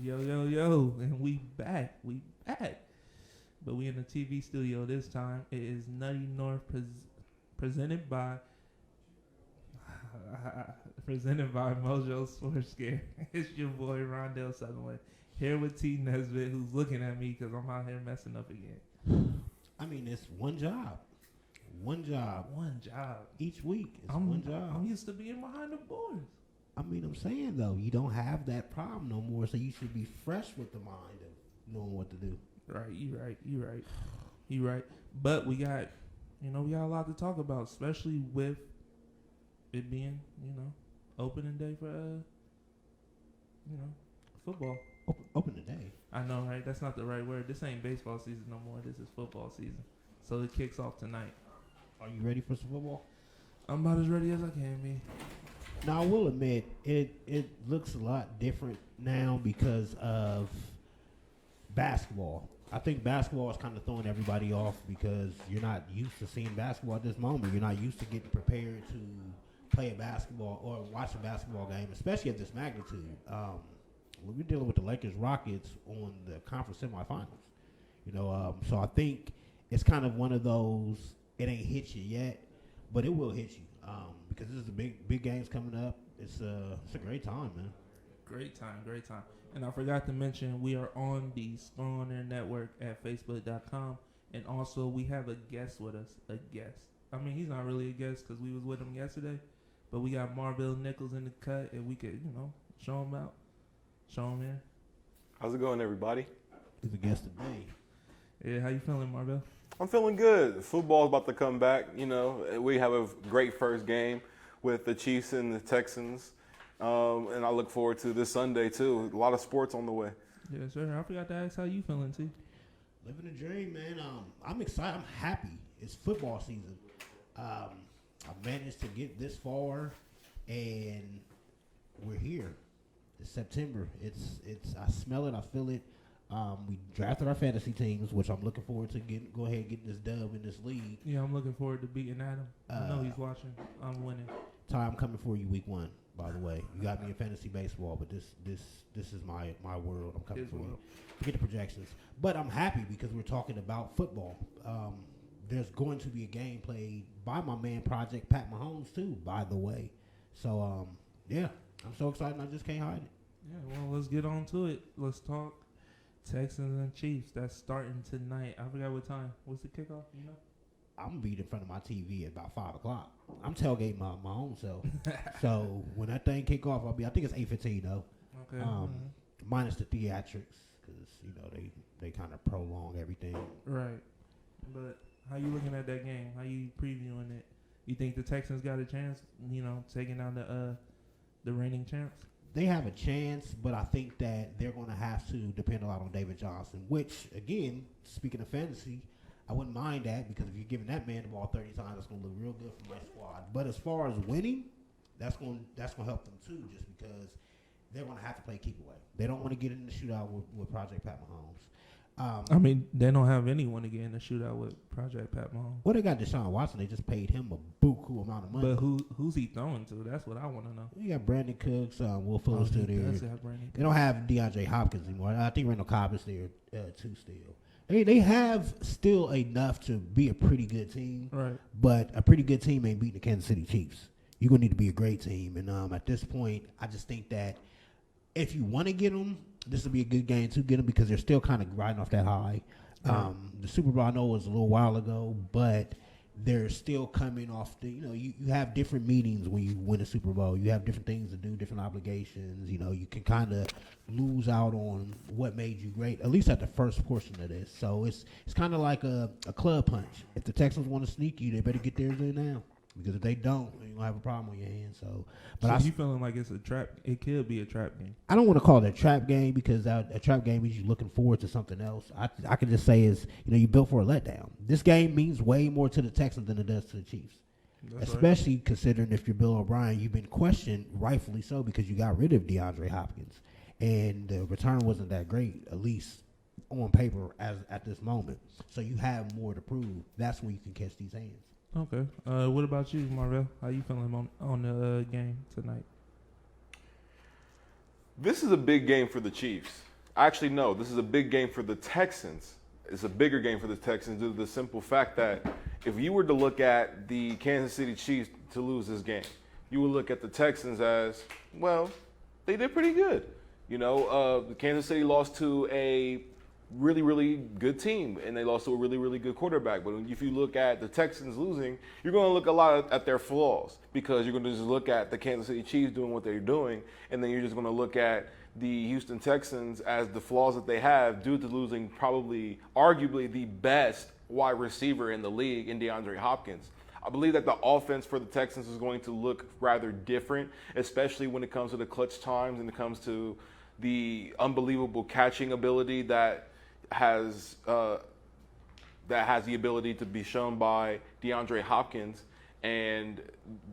Yo, and we back. But we in the TV studio this time. It is Nutty North presented by Mojo Sports Scare. It's your boy Rondell Sutherland here with T Nesbitt, who's looking at me because I'm out here messing up again. I mean, it's one job. One job each week. It's one job. I'm used to being behind the boards. I mean, I'm saying, though, you don't have that problem no more, so you should be fresh with the mind of knowing what to do. Right, you right. But we got a lot to talk about, especially with it being, opening day for, football. Opening day? I know, right? That's not the right word. This ain't baseball season no more. This is football season. So it kicks off tonight. Are you ready for some football? I'm about as ready as I can be. Now, I will admit, it looks a lot different now because of basketball. I think basketball is kind of throwing everybody off because you're not used to seeing basketball at this moment. You're not used to getting prepared to play a basketball or watch a basketball game, especially at this magnitude. We're dealing with the Lakers-Rockets on the conference semifinals. So I think it's kind of one of those, it ain't hit you yet, but it will hit you because this is the big games coming up. It's a great time, man. Great time. And I forgot to mention, we are on the Strong On Air Network at Facebook.com. And also, we have a guest with us. A guest. I mean, he's not really a guest because we was with him yesterday. But we got Marvell Nichols in the cut, and we could, show him out. Show him in. How's it going, everybody? He's a guest today. Yeah, how you feeling, Marvell? I'm feeling good. Football's about to come back. We have a great first game with the Chiefs and the Texans. And I look forward to this Sunday, too. A lot of sports on the way. Yes, sir. I forgot to ask how you feeling, T. Living the dream, man. I'm excited. I'm happy. It's football season. I managed to get this far, and we're here. It's September. It's. I smell it. I feel it. We drafted our fantasy teams, which I'm looking forward to go ahead and getting this dub in this league. Yeah, I'm looking forward to beating Adam. I know he's watching. I'm winning. Ty, I'm coming for you week 1. By the way, you got me in fantasy baseball, but this is my world. I'm coming for you. Forget the projections, but I'm happy because we're talking about football. There's going to be a game played by my man Project Pat Mahomes too. By the way, so yeah, I'm so excited. I just can't hide it. Yeah, well, let's get on to it. Let's talk Texans and Chiefs. That's starting tonight. I forgot what time. What's the kickoff? I'm gonna be in front of my TV at about 5 o'clock. I'm tailgating my own self. So when that thing kick off, I think it's 8:15 though. Okay. Minus the theatrics because they kind of prolong everything. Right. But how you looking at that game? How you previewing it? You think the Texans got a chance? Taking down the reigning champs? They have a chance, but I think that they're gonna have to depend a lot on David Johnson. Which again, speaking of fantasy, I wouldn't mind that because if you're giving that man the ball 30 times, that's going to look real good for my squad. But as far as winning, that's going to help them too, just because they're going to have to play keep away. They don't want to get in the shootout with Project Pat Mahomes. They don't have anyone to get in the shootout with Project Pat Mahomes. Well, they got Deshaun Watson. They just paid him a buku amount of money. But who's he throwing to? That's what I want to know. You got Brandon Cooks, Will Fuller still there. They don't have DeAndre Hopkins anymore. I think Randall Cobb is there too still. They have still enough to be a pretty good team, right? But a pretty good team ain't beating the Kansas City Chiefs. You're going to need to be a great team. And at this point, I just think that if you want to get them, this will be a good game to get them because they're still kind of riding off that high. The Super Bowl, I know, was a little while ago, but they're still coming off the, you have different meetings when you win a Super Bowl. You have different things to do, different obligations. You can kind of lose out on what made you great, at least at the first portion of this. So it's kind of like a club punch. If the Texans want to sneak you, they better get theirs in now. Because if they don't, you're going to have a problem on your hands. So you feeling like it's a trap? It could be a trap game. I don't want to call it a trap game because a trap game means you're looking forward to something else. I can just say is, you built for a letdown. This game means way more to the Texans than it does to the Chiefs. That's especially right. Considering if you're Bill O'Brien, you've been questioned, rightfully so, because you got rid of DeAndre Hopkins. And the return wasn't that great, at least on paper at this moment. So you have more to prove. That's when you can catch these hands. Okay. What about you, Marvell? How you feeling on the game tonight? This is a big game for the Chiefs. Actually, no. This is a big game for the Texans. It's a bigger game for the Texans due to the simple fact that if you were to look at the Kansas City Chiefs to lose this game, you would look at the Texans as, well, they did pretty good. The Kansas City lost to a really, really good team, and they lost to a really, really good quarterback. But if you look at the Texans losing, you're going to look a lot at their flaws because you're going to just look at the Kansas City Chiefs doing what they're doing, and then you're just going to look at the Houston Texans as the flaws that they have due to losing arguably the best wide receiver in the league in DeAndre Hopkins. I believe that the offense for the Texans is going to look rather different, especially when it comes to the clutch times and it comes to the unbelievable catching ability that has the ability to be shown by DeAndre Hopkins and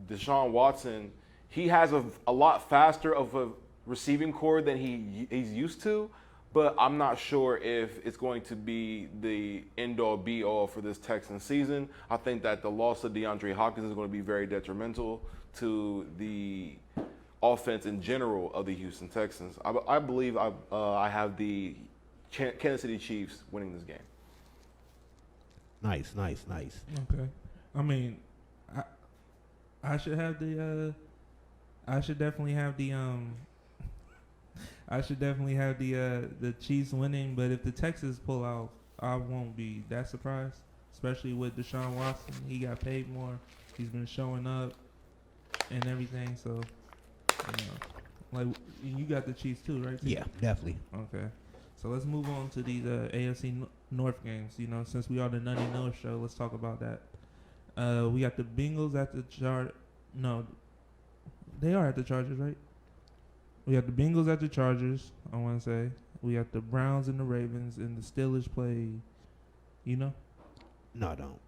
Deshaun Watson. He has a lot faster of a receiving core than he's used to, but I'm not sure if it's going to be the end-all be-all for this Texans season. I think that the loss of DeAndre Hopkins is going to be very detrimental to the offense in general of the Houston Texans. I believe I have the Kansas City Chiefs winning this game. Nice. Okay. I mean, I should have the I should definitely have the Chiefs winning, but if the Texans pull out, I won't be that surprised, especially with Deshaun Watson. He got paid more. He's been showing up and everything, so like you got the Chiefs too, right? Yeah, definitely. Okay. So let's move on to these AFC North games. Since we are the Nutty North show, let's talk about that. We got the Bengals at the No, they are at the Chargers, right? We got the Bengals at the Chargers, I want to say. We got the Browns and the Ravens, and the Steelers play, No, I don't.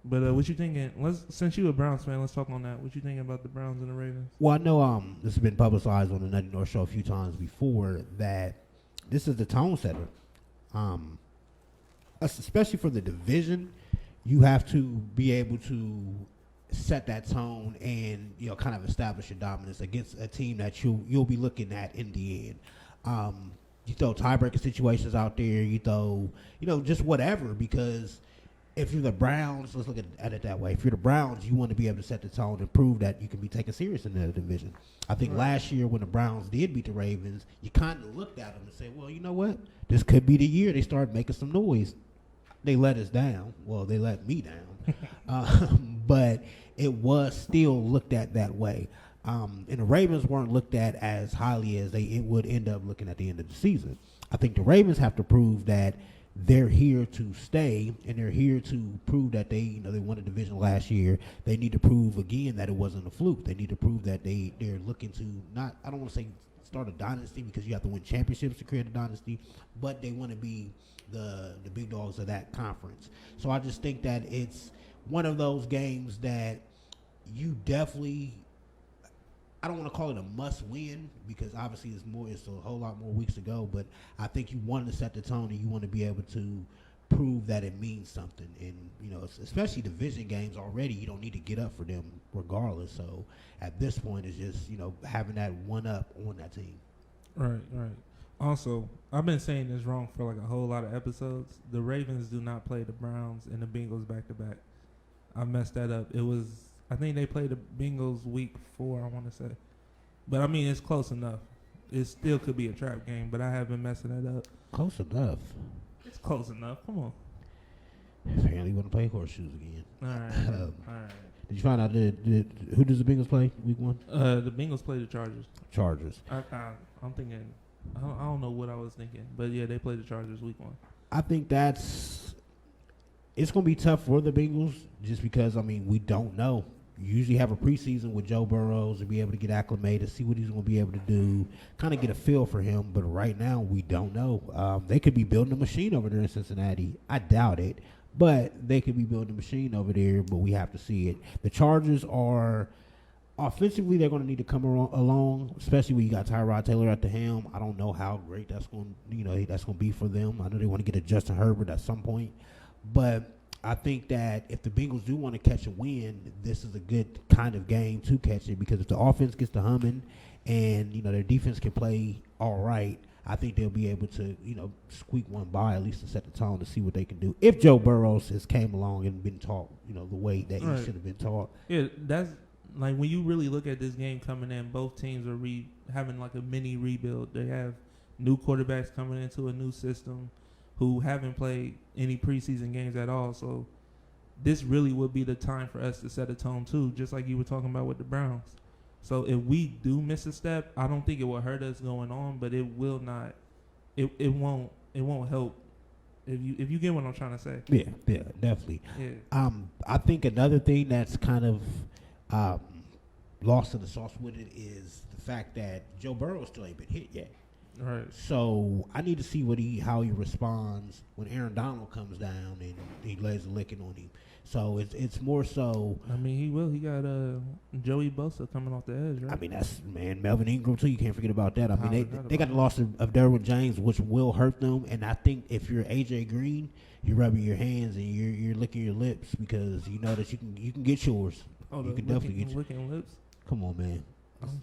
But what you thinking? Since you a Browns fan, let's talk on that. What you thinking about the Browns and the Ravens? Well, I know this has been publicized on the Nutty North show a few times before that this is the tone setter. Especially for the division, you have to be able to set that tone and kind of establish your dominance against a team that you'll be looking at in the end. You throw tiebreaker situations out there. You throw just whatever, because if you're the Browns, let's look at it that way. If you're the Browns, you want to be able to set the tone and prove that you can be taken serious in the division. I think last year when the Browns did beat the Ravens, you kind of looked at them and said, well, you know what? This could be the year they start making some noise. They let us down. Well, they let me down. But it was still looked at that way. And the Ravens weren't looked at as highly as it would end up looking at the end of the season. I think the Ravens have to prove that they're here to stay, and they're here to prove that they won a division last year. They need to prove again that it wasn't a fluke. They need to prove that they're looking to I don't want to say start a dynasty, because you have to win championships to create a dynasty, but they want to be the big dogs of that conference. So I just think that it's one of those games that you definitely, I don't want to call it a must win, because obviously it's a whole lot more weeks to go, but I think you want to set the tone and you want to be able to prove that it means something. And, especially division games already, you don't need to get up for them regardless. So at this point, it's just, having that one up on that team. Right. Also, I've been saying this wrong for like a whole lot of episodes. The Ravens do not play the Browns and the Bengals back to back. I messed that up. I think they played the Bengals week 4, I want to say. But, I mean, it's close enough. It still could be a trap game, but I have been messing that up. Close enough. It's close enough. Come on. Apparently you want to play horseshoes again. All right. All right. Did you find out who does the Bengals play week 1? The Bengals play the Chargers. I'm thinking, I don't know what I was thinking. But, yeah, they play the Chargers week 1. I think it's going to be tough for the Bengals just because, we don't know. You usually have a preseason with Joe Burrow to be able to get acclimated, see what he's going to be able to do, kind of get a feel for him. But right now, we don't know. They could be building a machine over there in Cincinnati. I doubt it. But they could be building a machine over there, but we have to see it. The Chargers are offensively, they're going to need to come along, especially when you got Tyrod Taylor at the helm. I don't know how great that's going to be for them. I know they want to get a Justin Herbert at some point. But I think that if the Bengals do want to catch a win, this is a good kind of game to catch it, because if the offense gets to humming and, their defense can play all right, I think they'll be able to, squeak one by at least to set the tone to see what they can do. If Joe Burrows has came along and been taught, the way that he should have been taught. Yeah, that's like when you really look at this game coming in, both teams are having like a mini rebuild. They have new quarterbacks coming into a new system who haven't played any preseason games at all. So this really would be the time for us to set a tone too, just like you were talking about with the Browns. So if we do miss a step, I don't think it will hurt us going on, but it will not. It won't help. If you get what I'm trying to say. Yeah, definitely. Yeah. I think another thing that's kind of lost in the sauce with it is the fact that Joe Burrow still ain't been hit yet. Right. So I need to see how he responds when Aaron Donald comes down and he lays a licking on him. So it's more so. I mean, he will. He got Joey Bosa coming off the edge, right? I mean, that's Melvin Ingram too. You can't forget about that. I mean, they got the loss of Derwin James, which will hurt them. And I think if you're AJ Green, you're rubbing your hands and you're licking your lips because you know that you can get yours. Oh, you can definitely get licking lips. Come on, man.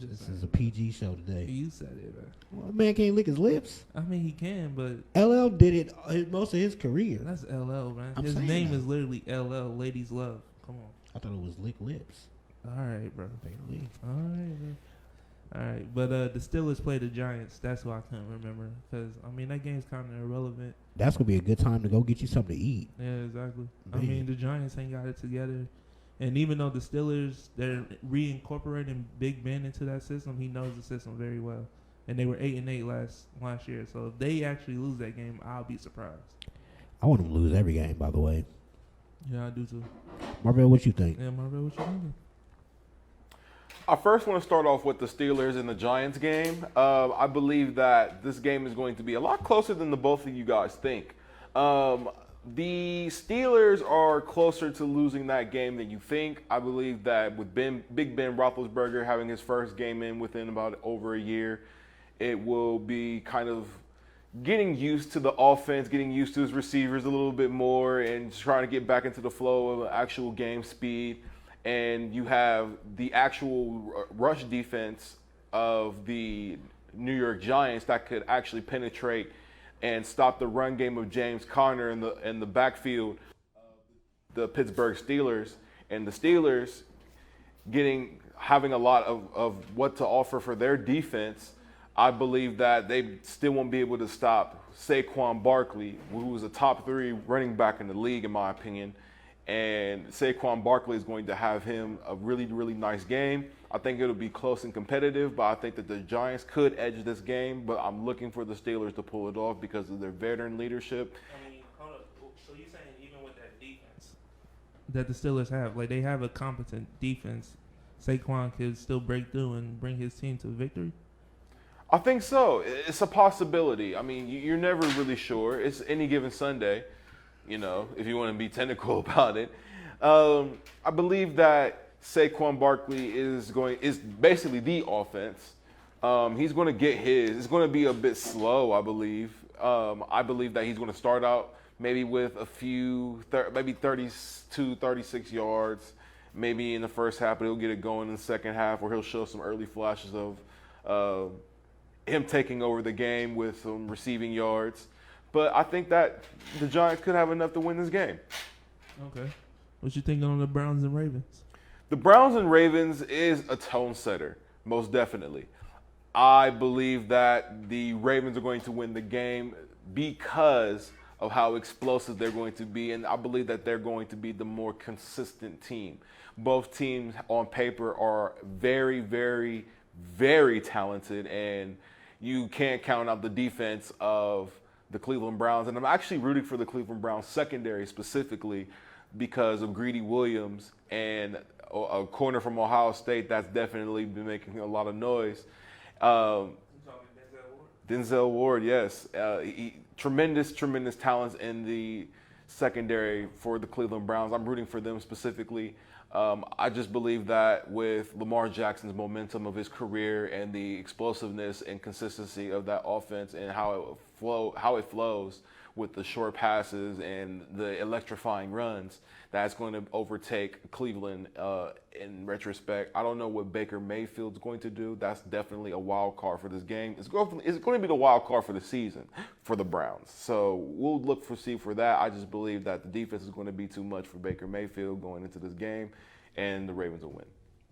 This is a PG show today. You said it, man. Well, a man can't lick his lips. I mean, he can, but LL did it most of his career. that's LL, man. I'm His saying name that. is literally LL, Ladies Love. Come on. I thought it was lick lips. All right, bro. Apparently. All right, man. All right, but the Steelers play the Giants. That's who I couldn't remember because I mean that game's kind of irrelevant. That's gonna be a good time to go get you something to eat. Yeah, exactly. Man. I mean the Giants ain't got it together, and even though the Steelers they're reincorporating Big Ben into that system, he knows the system very well, and they were 8-8 last year. So if they actually lose that game, I'll be surprised. I want them to lose every game, by the way. Yeah, I do too. Marvell, what you think? Yeah, Marvell, what you thinking? I first want to start off with the Steelers and the Giants game. I believe that this game is going to be a lot closer than the both of you guys think. The Steelers are closer to losing that game than you think. I believe that with Big Ben Roethlisberger having his first game in within about over a year, it will be kind of getting used to the offense, getting used to his receivers a little bit more, and trying to get back into the flow of actual game speed. And you have the actual rush defense of the New York Giants that could actually penetrate and stop the run game of James Conner in the backfield of the Pittsburgh Steelers. And the Steelers having a lot of what to offer for their defense. I believe that they still won't be able to stop Saquon Barkley, who was a top 3 running back in the league, in my opinion. And Saquon Barkley is going to have him a really, really nice game. I think it'll be close and competitive, but I think that the Giants could edge this game. But I'm looking for the Steelers to pull it off because of their veteran leadership. I mean, hold up. So you're saying even with that defense that the Steelers have, like they have a competent defense, Saquon could still break through and bring his team to victory? I think so. It's a possibility. I mean, you're never really sure. It's any given Sunday, if you want to be technical about it. I believe that Saquon Barkley is basically the offense. He's going to get his. It's going to be a bit slow, I believe. I believe that he's going to start out maybe with a few, maybe 32, 36 yards. Maybe in the first half, but he'll get it going in the second half, or he'll show some early flashes of him taking over the game with some receiving yards. But I think that the Giants could have enough to win this game. Okay. What you thinking on the Browns and Ravens? The Browns and Ravens is a tone setter, most definitely. I believe that the Ravens are going to win the game because of how explosive they're going to be, and I believe that they're going to be the more consistent team. Both teams on paper are very, very, very talented, and you can't count out the defense of the Cleveland Browns. And I'm actually rooting for the Cleveland Browns secondary specifically because of Greedy Williams and a corner from Ohio State that's definitely been making a lot of noise. Denzel Ward, yes. Tremendous talents in the secondary for the Cleveland Browns. I'm rooting for them specifically. I just believe that with Lamar Jackson's momentum of his career and the explosiveness and consistency of that offense and how it flows with the short passes and the electrifying runs, that's going to overtake Cleveland in retrospect. I don't know what Baker Mayfield's going to do. That's definitely a wild card for this game. It's going to be the wild card for the season for the Browns. So we'll see for that. I just believe that the defense is going to be too much for Baker Mayfield going into this game, and the Ravens will win.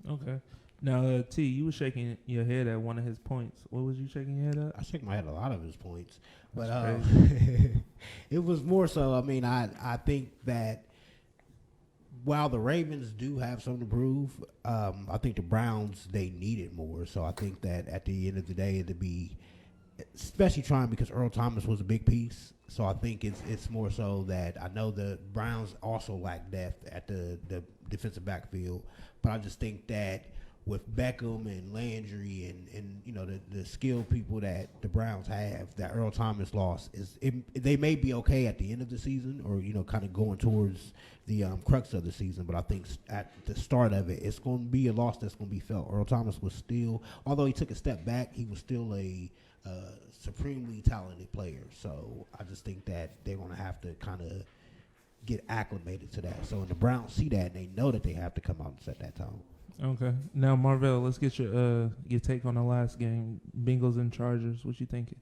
Okay. Now, T, you were shaking your head at one of his points. What was you shaking your head at? I shook my head at a lot of his points, but That's it was more so. I mean, I think that while the Ravens do have something to prove, I think the Browns, they need it more. So I think that at the end of the day, it'd be, especially trying, because Earl Thomas was a big piece. So I think it's more so that I know the Browns also lack depth at the defensive backfield, but I just think that with Beckham and Landry and you know the skilled people that the Browns have, that Earl Thomas loss they may be okay at the end of the season, or you know kind of going towards the crux of the season, but I think at the start of it, it's going to be a loss that's going to be felt. Earl Thomas was still, although he took a step back, he was still a supremely talented player. So I just think that they're going to have to kind of get acclimated to that. So when the Browns see that, they know that they have to come out and set that tone. Okay. Now, Marvell, let's get your take on the last game, Bengals and Chargers. What you thinking?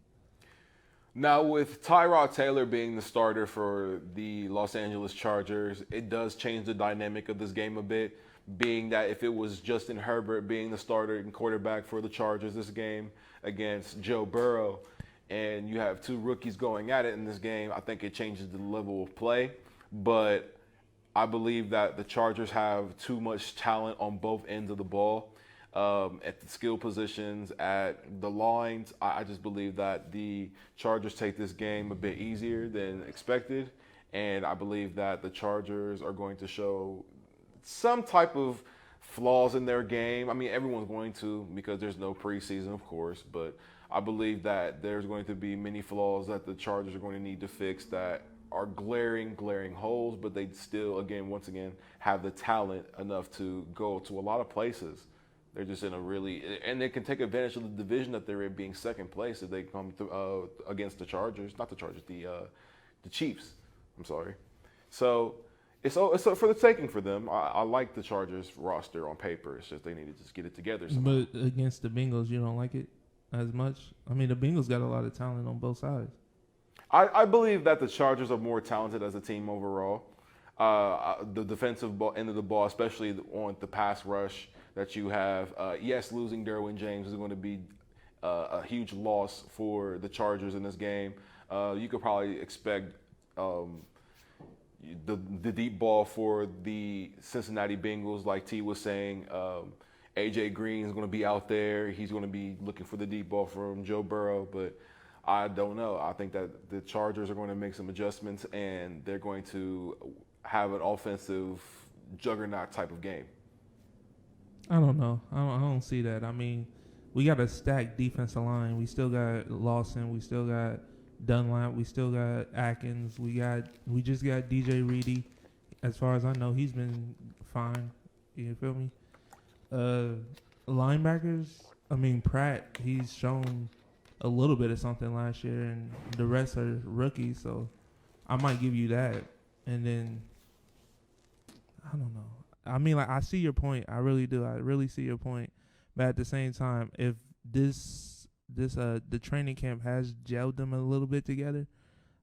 Now, with Tyrod Taylor being the starter for the Los Angeles Chargers, it does change the dynamic of this game a bit, being that if it was Justin Herbert being the starter and quarterback for the Chargers this game against Joe Burrow, and you have two rookies going at it in this game, I think it changes the level of play. But I believe that the Chargers have too much talent on both ends of the ball, at the skill positions, at the lines. I just believe that the Chargers take this game a bit easier than expected, and I believe that the Chargers are going to show some type of flaws in their game. I mean, everyone's going to, because there's no preseason, of course, but I believe that there's going to be many flaws that the Chargers are going to need to fix that are glaring holes, but they still, once again, have the talent enough to go to a lot of places. They're just in a really, and they can take advantage of the division that they're in, being second place if they come through, against the Chargers, not the Chargers, the Chiefs. I'm sorry. So it's for the taking for them. I like the Chargers roster on paper. It's just they need to just get it together somehow. But against the Bengals, you don't like it as much? I mean, the Bengals got a lot of talent on both sides. I believe that the Chargers are more talented as a team overall. The defensive end of the ball, especially on the pass rush that you have. Yes, losing Derwin James is going to be a huge loss for the Chargers in this game. You could probably expect the deep ball for the Cincinnati Bengals, like T was saying. A.J. Green is going to be out there. He's going to be looking for the deep ball from Joe Burrow, but I don't know. I think that the Chargers are going to make some adjustments, and they're going to have an offensive juggernaut type of game. I don't know. I don't see that. I mean, we got a stacked defensive line. We still got Lawson. We still got Dunlap. We still got Atkins. We just got DJ Reedy. As far as I know, he's been fine. You feel me? Linebackers. I mean, Pratt. He's shown a little bit of something last year, and the rest are rookies, so I might give you that. And then I don't know. I mean, like, I see your point. I really do. I really see your point. But at the same time, if the training camp has gelled them a little bit together,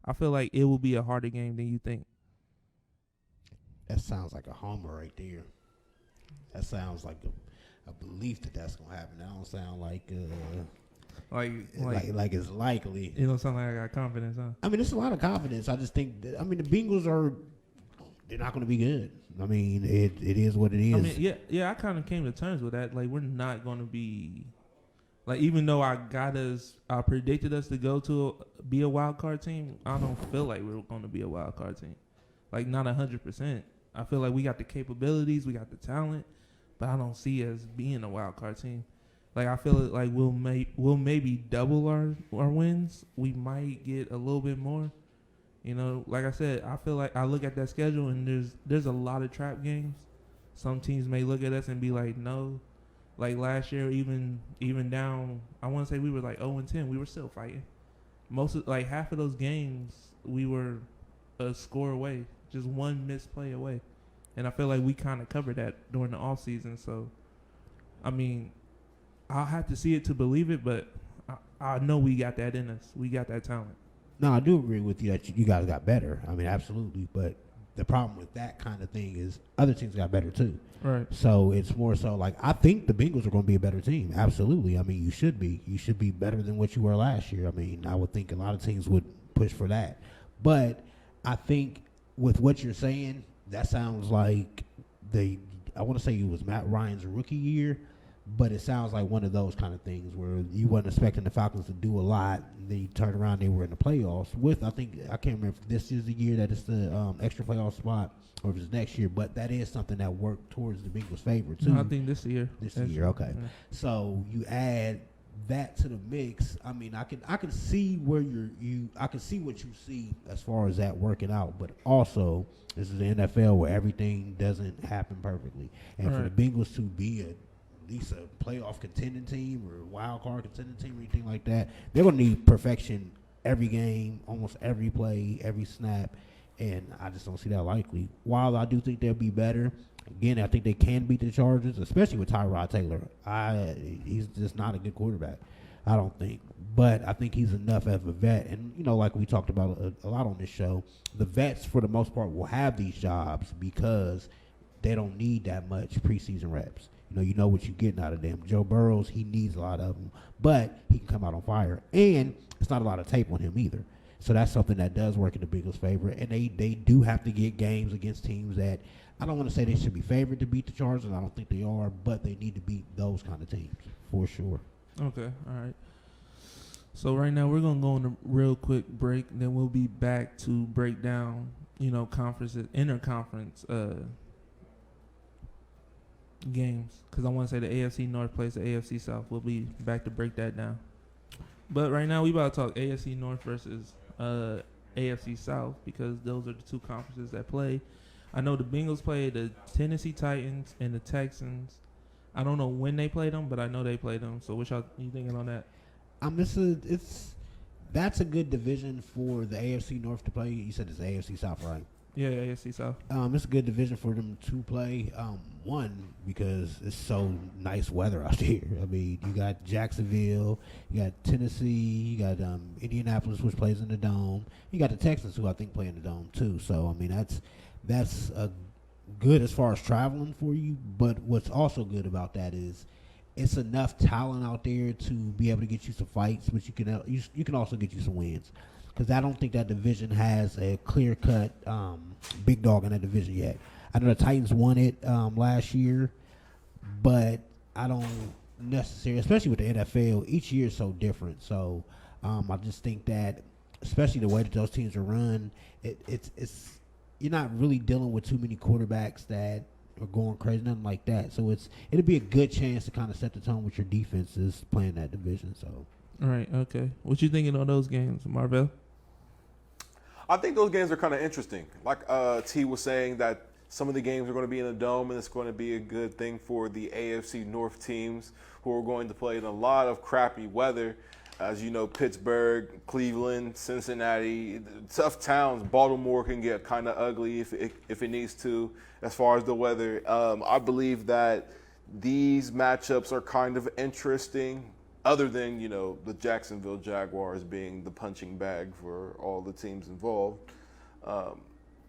I feel like it will be a harder game than you think. That sounds like a homer right there. That sounds like a belief that's gonna happen. That don't sound like like it's likely. It don't sound like I got confidence, huh? I mean, it's a lot of confidence. I just think that, the Bengals they're not going to be good. I mean, it is what it is. I mean, yeah, I kind of came to terms with that. Like, we're not going to be, like, even though I predicted us to be a wild card team, I don't feel like we're going to be a wild card team. Like, not 100%. I feel like we got the capabilities, we got the talent, but I don't see us being a wild card team. Like, I feel like we'll maybe double our wins. We might get a little bit more. You know, like I said, I feel like I look at that schedule and there's a lot of trap games. Some teams may look at us and be like, no. Like last year, even down, I want to say we were like 0-10. We were still fighting. like half of those games, we were a score away, just one misplay away. And I feel like we kind of covered that during the off season. So, I mean, I'll have to see it to believe it, but I know we got that in us. We got that talent. No, I do agree with you that you guys got better. I mean, absolutely. But the problem with that kind of thing is other teams got better too. Right. So it's more so like I think the Bengals are going to be a better team. Absolutely. I mean, you should be. You should be better than what you were last year. I mean, I would think a lot of teams would push for that. But I think with what you're saying, that sounds like I want to say it was Matt Ryan's rookie year, but it sounds like one of those kind of things where you wasn't expecting the Falcons to do a lot, and then you turn around, they were in the playoffs with, I can't remember if this is the year that it's the extra playoff spot or if it's next year, but that is something that worked towards the Bengals' favor too. No, I think this year. This year, okay. Yeah. So you add that to the mix. I mean, I can see where I can see what you see as far as that working out, but also this is the NFL where everything doesn't happen perfectly, and for the Bengals to be at least a playoff contending team or a wild card contending team or anything like that, they're gonna need perfection every game, almost every play, every snap, and I just don't see that likely. While I do think they'll be better. Again, I think they can beat the Chargers, especially with Tyrod Taylor. He's just not a good quarterback, I don't think. But I think he's enough as a vet. And, like we talked about a lot on this show, the vets, for the most part, will have these jobs because they don't need that much preseason reps. You know what you're getting out of them. Joe Burrows, he needs a lot of them, but he can come out on fire. And it's not a lot of tape on him either. So that's something that does work in the Bengals' favor. And they do have to get games against teams that – I don't want to say they should be favored to beat the Chargers. I don't think they are, but they need to beat those kind of teams for sure. Okay, all right. So right now we're going to go on a real quick break, and then we'll be back to break down, conferences, interconference games, because I want to say the AFC North plays the AFC South. We'll be back to break that down. But right now we about to talk AFC North versus AFC South, because those are the two conferences that play. I know the Bengals played the Tennessee Titans and the Texans. I don't know when they played them, but I know they played them. So what you thinking on that? That's a good division for the AFC North to play. You said it's the AFC South, right? Yeah, AFC South. It's a good division for them to play. One, because it's so nice weather out there. I mean, you got Jacksonville, you got Tennessee, you got Indianapolis, which plays in the Dome. You got the Texans, who I think play in the Dome too. So I mean, that's good as far as traveling for you, but what's also good about that is it's enough talent out there to be able to get you some fights, but you can also get you some wins, because I don't think that division has a clear-cut big dog in that division yet. I know the Titans won it last year, but I don't necessarily, especially with the NFL, each year is so different. So I just think that, especially the way that those teams are run, it's you're not really dealing with too many quarterbacks that are going crazy, nothing like that. So it'll be a good chance to kind of set the tone with your defenses playing that division. So, all right, okay. What you thinking on those games, Marvell? I think those games are kind of interesting. Like T was saying, that some of the games are going to be in the Dome, and it's going to be a good thing for the AFC North teams who are going to play in a lot of crappy weather. As you know, Pittsburgh, Cleveland, Cincinnati, tough towns. Baltimore can get kind of ugly if it needs to as far as the weather. I believe that these matchups are kind of interesting, other than, the Jacksonville Jaguars being the punching bag for all the teams involved. I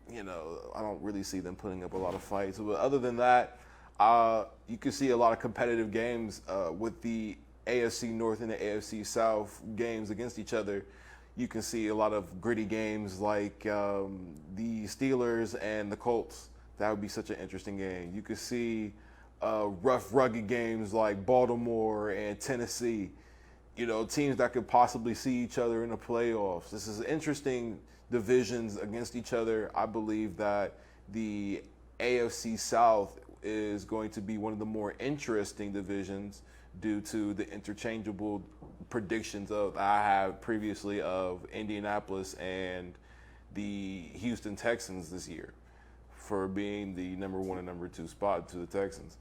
don't really see them putting up a lot of fights. But other than that, you can see a lot of competitive games with the AFC North and the AFC South games against each other. You can see a lot of gritty games like the Steelers and the Colts. That would be such an interesting game. You could see rough, rugged games like Baltimore and Tennessee. Teams that could possibly see each other in the playoffs. This is interesting divisions against each other. I believe that the AFC South is going to be one of the more interesting divisions due to the interchangeable predictions I have previously of Indianapolis and the Houston Texans this year for being the number 1 and number 2 spot to the Texans.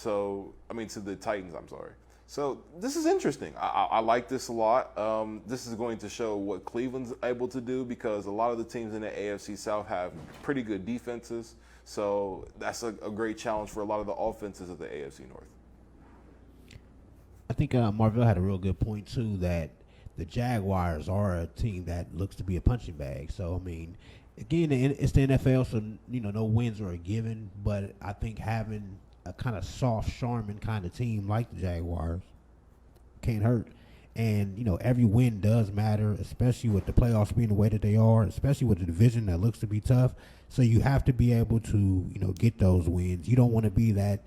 To the Titans, I'm sorry. So this is interesting. I like this a lot. This is going to show what Cleveland's able to do because a lot of the teams in the AFC South have pretty good defenses. So that's a great challenge for a lot of the offenses of the AFC North. I think Marvell had a real good point too that the Jaguars are a team that looks to be a punching bag. So I mean, again, it's the NFL, so no wins are a given. But I think having a kind of soft Charmin kind of team like the Jaguars can't hurt. And every win does matter, especially with the playoffs being the way that they are, especially with the division that looks to be tough. So you have to be able to get those wins. You don't want to be that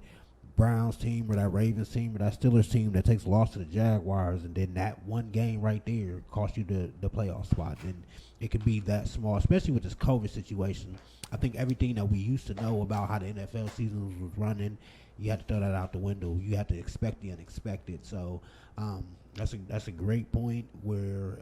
Browns team or that Ravens team or that Steelers team that takes a loss to the Jaguars and then that one game right there cost you the playoff spot. And it can be that small, especially with this COVID situation. I think everything that we used to know about how the NFL season was running, you have to throw that out the window. You have to expect the unexpected. So that's a great point where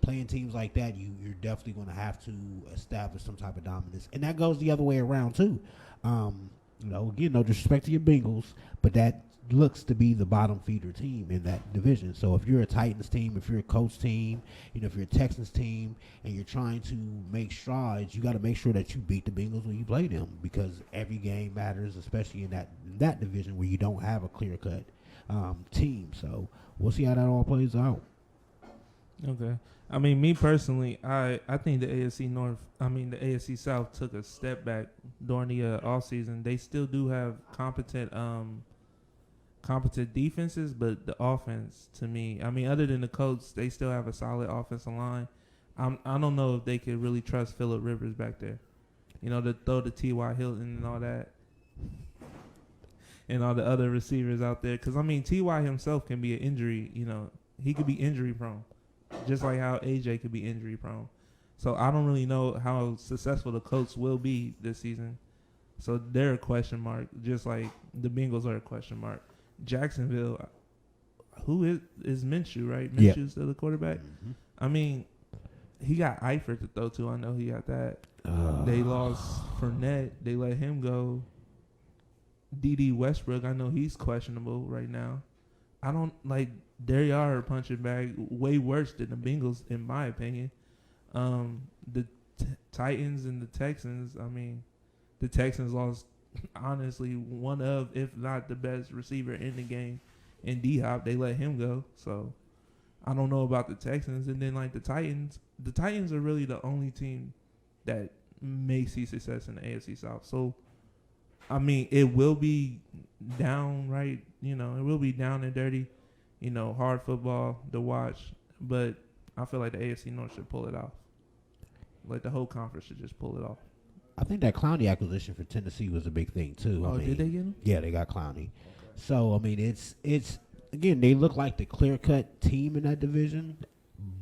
playing teams like that, you're definitely going to have to establish some type of dominance. And that goes the other way around too. Again, no disrespect to your Bengals, but that looks to be the bottom feeder team in that division. So if you're a Titans team, if you're a Colts team, if you're a Texans team, and you're trying to make strides, you got to make sure that you beat the Bengals when you play them because every game matters, especially in that division where you don't have a clear-cut team. So we'll see how that all plays out. Okay. I mean, me personally, I think the AFC South took a step back during the offseason. They still do have competent defenses, but the offense, to me, I mean, other than the Colts, they still have a solid offensive line. I don't know if they could really trust Phillip Rivers back there. To throw the T.Y. Hilton and all that. And all the other receivers out there. Because, I mean, T.Y. himself can be an injury, he could be injury prone. Just like how AJ could be injury prone. So I don't really know how successful the Colts will be this season. So they're a question mark, just like the Bengals are a question mark. Jacksonville, who is Minshew, right? Minshew's still the quarterback. Mm-hmm. I mean, he got Eifert to throw to. I know he got that. They lost Fournette. They let him go. D.D. Westbrook, I know he's questionable right now. I don't like. They are a punching bag, way worse than the Bengals, in my opinion. The Titans and the Texans, I mean, the Texans lost, honestly, one of, if not the best receiver in the game. In D-Hop, they let him go. So, I don't know about the Texans. And then, like, the Titans are really the only team that may see success in the AFC South. So, I mean, it will be down, right? It will be down and dirty. Hard football to watch, but I feel like the AFC North should pull it off. Like the whole conference should just pull it off. I think that Clowney acquisition for Tennessee was a big thing too. Oh, did they get him? Yeah, they got Clowney. Okay. So I mean, it's again, they look like the clear-cut team in that division,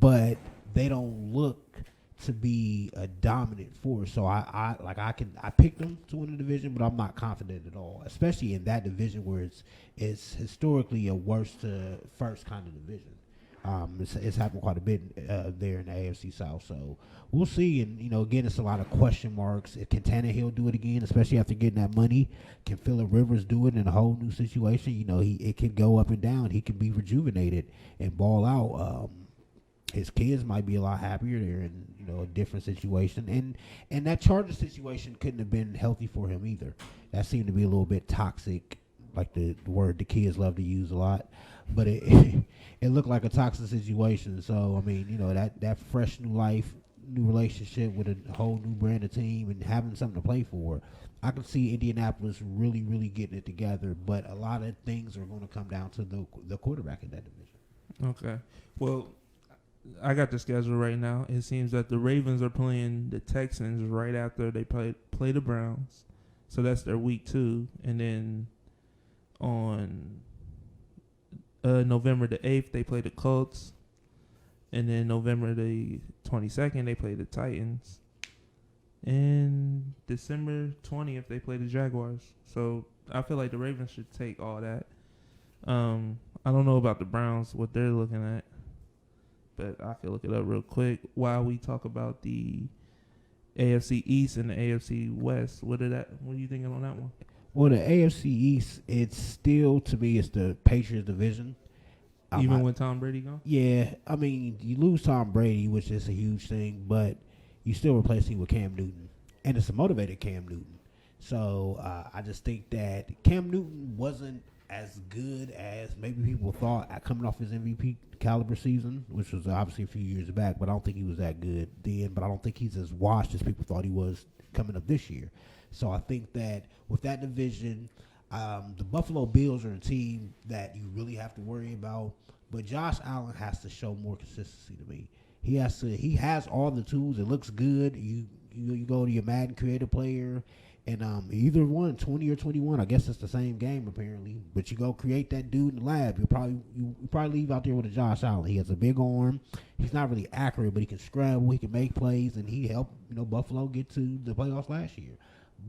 but they don't look to be a dominant force. So I picked them to win the division, but I'm not confident at all, especially in that division where it's historically a worst to first kind of division. It's happened quite a bit there in the AFC South. So we'll see. And, again, it's a lot of question marks. Can Tannehill do it again, especially after getting that money? Can Phillip Rivers do it in a whole new situation? It can go up and down. He can be rejuvenated and ball out. His kids might be a lot happier. They're in, a different situation. And that Chargers situation couldn't have been healthy for him either. That seemed to be a little bit toxic, like the word the kids love to use a lot. But it looked like a toxic situation. So, I mean, that fresh new life, new relationship with a whole new brand of team and having something to play for. I can see Indianapolis really, really getting it together. But a lot of things are going to come down to the quarterback in that division. Okay. Well, I got the schedule right now. It seems that the Ravens are playing the Texans right after they play the Browns. So that's their week 2. And then on November the 8th, they play the Colts. And then November the 22nd, they play the Titans. And December 20th, they play the Jaguars. So I feel like the Ravens should take all that. I don't know about the Browns, what they're looking at. But I can look it up real quick while we talk about the AFC East and the AFC West. What are you thinking on that one? Well, the AFC East, it's still, to me, it's the Patriots division. Even with Tom Brady gone? Yeah, I mean, you lose Tom Brady, which is a huge thing, but you still replace him with Cam Newton, and it's a motivated Cam Newton. So I just think that Cam Newton wasn't as good as maybe people thought coming off his MVP caliber season, which was obviously a few years back, but I don't think he was that good then, but I don't think he's as washed as people thought he was coming up this year. So I think that with that division, the Buffalo Bills are a team that you really have to worry about. But Josh Allen has to show more consistency to me. He has all the tools. It looks good. You go to your Madden Creative Player, and either one, 20 or 21. I guess it's the same game apparently. But you go create that dude in the lab. You probably leave out there with a Josh Allen. He has a big arm. He's not really accurate, but he can scramble. He can make plays, and he helped Buffalo get to the playoffs last year.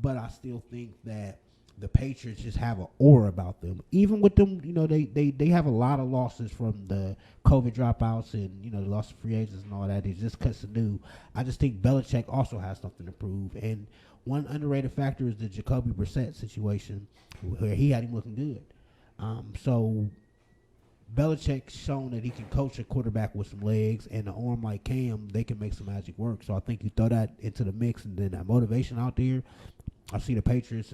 But I still think that the Patriots just have an aura about them. Even with them, they have a lot of losses from the COVID dropouts and, the loss of free agents and all that. It just cuts anew. I just think Belichick also has something to prove. And one underrated factor is the Jacoby Brissett situation where he had him looking good. So Belichick's shown that he can coach a quarterback with some legs, and an arm like Cam, they can make some magic work. So I think you throw that into the mix, and then that motivation out there, I see the Patriots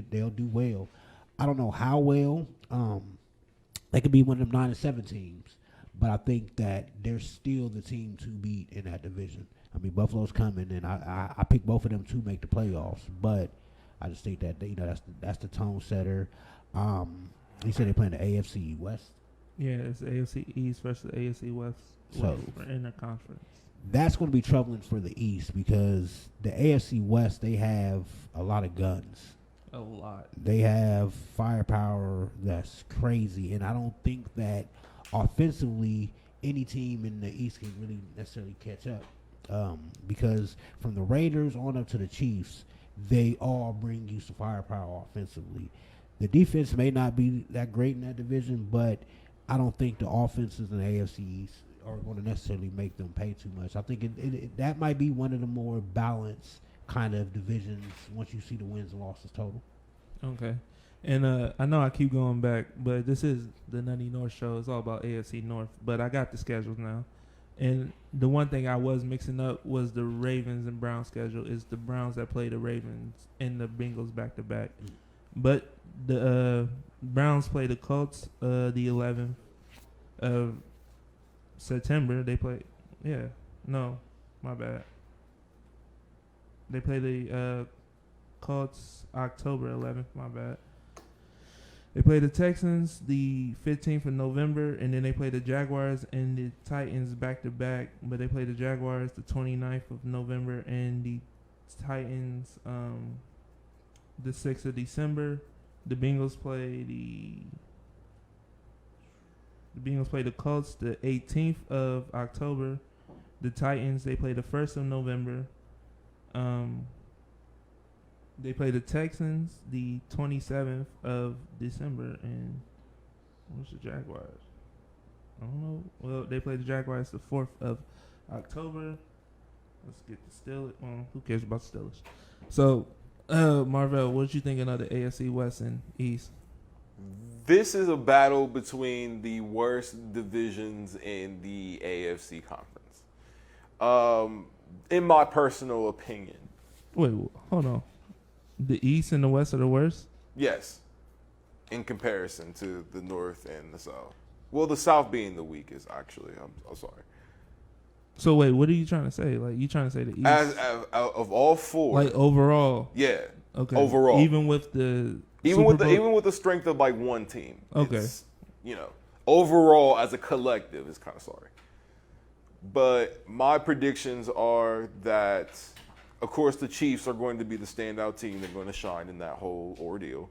they'll do well. I don't know how well. They could be one of them 9-7 teams, but I think that they're still the team to beat in that division. I mean, Buffalo's coming, and I pick both of them to make the playoffs. But I just think that that's the tone setter. You said they're playing the AFC West. Yeah, it's AFC East versus AFC West. So for interconference. That's going to be troubling for the East because the AFC West, they have a lot of guns. A lot. They have firepower that's crazy, and I don't think that offensively any team in the East can really necessarily catch up because from the Raiders on up to the Chiefs, they all bring you some firepower offensively. The defense may not be that great in that division, but I don't think the offenses in the AFC East are going to necessarily make them pay too much. I think that might be one of the more balanced kind of divisions once you see the wins and losses total. Okay. And I know I keep going back, but this is the Nutty North show. It's all about AFC North, but I got the schedules now. And the one thing I was mixing up was the Ravens and Browns schedule. It's the Browns that play the Ravens and the Bengals back-to-back. But the Browns play the Colts the 11th of September. They play, my bad. They play the Colts October 11th, my bad. They play the Texans the 15th of November, and then they play the Jaguars and the Titans back-to-back, but they play the Jaguars the 29th of November and the Titans the 6th of December. The Bengals play the Colts the 18th of October. The Titans, they play the 1st of November. They play the Texans the 27th of December. And what's the Jaguars? I don't know. Well, they play the Jaguars the 4th of October. Let's get the Steelers. Well, who cares about the Steelers? So, Marvell, what you thinking of the AFC West and East? This is a battle between the worst divisions in the AFC conference. In my personal opinion. Wait, hold on. The East and the West are the worst? Yes. In comparison to the North and the South. Well, the South being the weakest, actually. I'm sorry. So, wait, what are you trying to say? Like, you trying to say the East? As of all four. Like, overall? Yeah. Okay. Overall. Even with the Even with the strength of, like, one team. Okay. It's, overall, as a collective, it's kind of sorry. But my predictions are that, of course, the Chiefs are going to be the standout team. They're going to shine in that whole ordeal.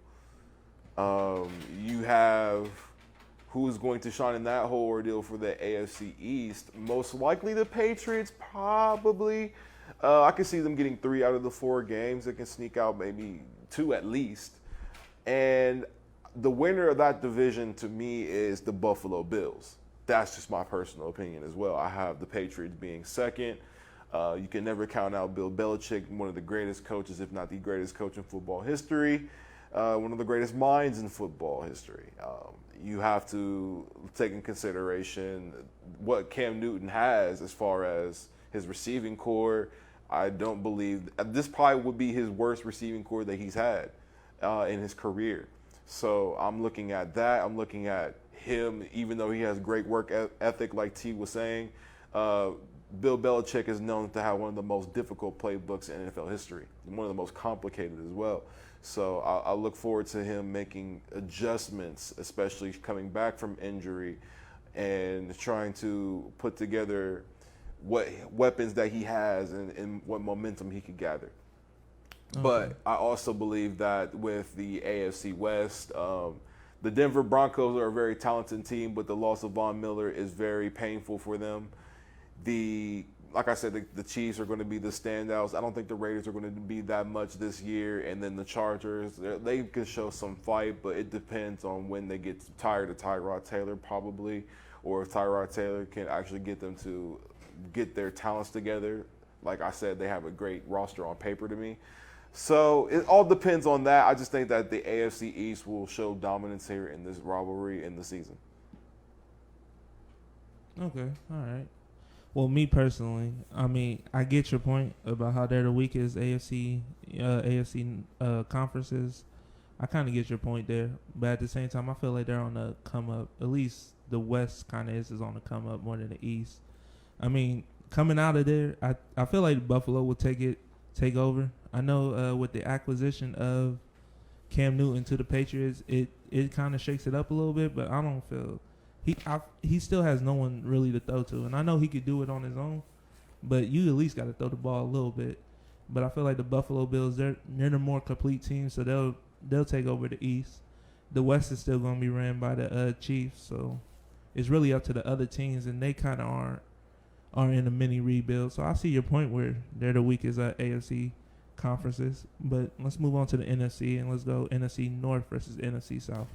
You have who's going to shine in that whole ordeal for the AFC East. Most likely the Patriots, probably. I can see them getting 3 out of the 4 games. They can sneak out maybe 2 at least. And the winner of that division, to me, is the Buffalo Bills. That's just my personal opinion as well. I have the Patriots being second. You can never count out Bill Belichick, one of the greatest coaches, if not the greatest coach in football history. one of the greatest minds in football history. You have to take in consideration what Cam Newton has as far as his receiving core. I don't believe this probably would be his worst receiving core that he's had in his career. So I'm looking at that. I'm looking at him, even though he has great work ethic, like T was saying. Bill Belichick is known to have one of the most difficult playbooks in NFL history, one of the most complicated as well. So I look forward to him making adjustments, especially coming back from injury and trying to put together what weapons that he has and what momentum he could gather. Okay. But I also believe that with the AFC West, the Denver Broncos are a very talented team, but the loss of Von Miller is very painful for them. Like I said, the Chiefs are going to be the standouts. I don't think the Raiders are going to be that much this year. And then the Chargers, they can show some fight, but it depends on when they get tired of Tyrod Taylor probably, or if Tyrod Taylor can actually get them to get their talents together. Like I said, they have a great roster on paper to me. So it all depends on that. I just think that the AFC East will show dominance here in this rivalry in the season. Okay, all right. Well, me personally, I mean, I get your point about how they're the weakest AFC conferences. I kind of get your point there, but at the same time, I feel like they're on the come up. At least the West kind of is on the come up more than the East. I mean, coming out of there, I feel like Buffalo will take over. I know with the acquisition of Cam Newton to the Patriots, it kind of shakes it up a little bit, but I don't feel he still has no one really to throw to, and I know he could do it on his own, but you at least got to throw the ball a little bit. But I feel like the Buffalo Bills, they're the more complete team, so they'll take over the East. The West is still going to be ran by the Chiefs, so it's really up to the other teams, and they kind of are in a mini rebuild. So I see your point where they're the weakest AFC conferences. But let's move on to the NFC, and let's go NFC North versus NFC South,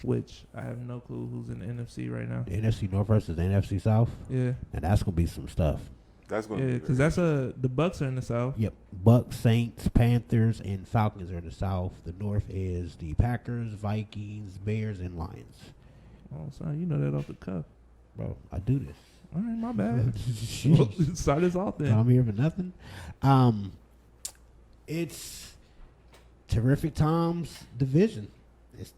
which I have no clue who's in the NFC right now. The NFC North versus the NFC South? Yeah. And that's going to be some stuff. That's going to be because that's the Bucs are in the South. Yep. Bucs, Saints, Panthers, and Falcons are in the South. The North is the Packers, Vikings, Bears, and Lions. Oh, son, you know that off the cuff. Bro, I do this. All right, my bad. Start us off then. I'm here for nothing. It's terrific times division.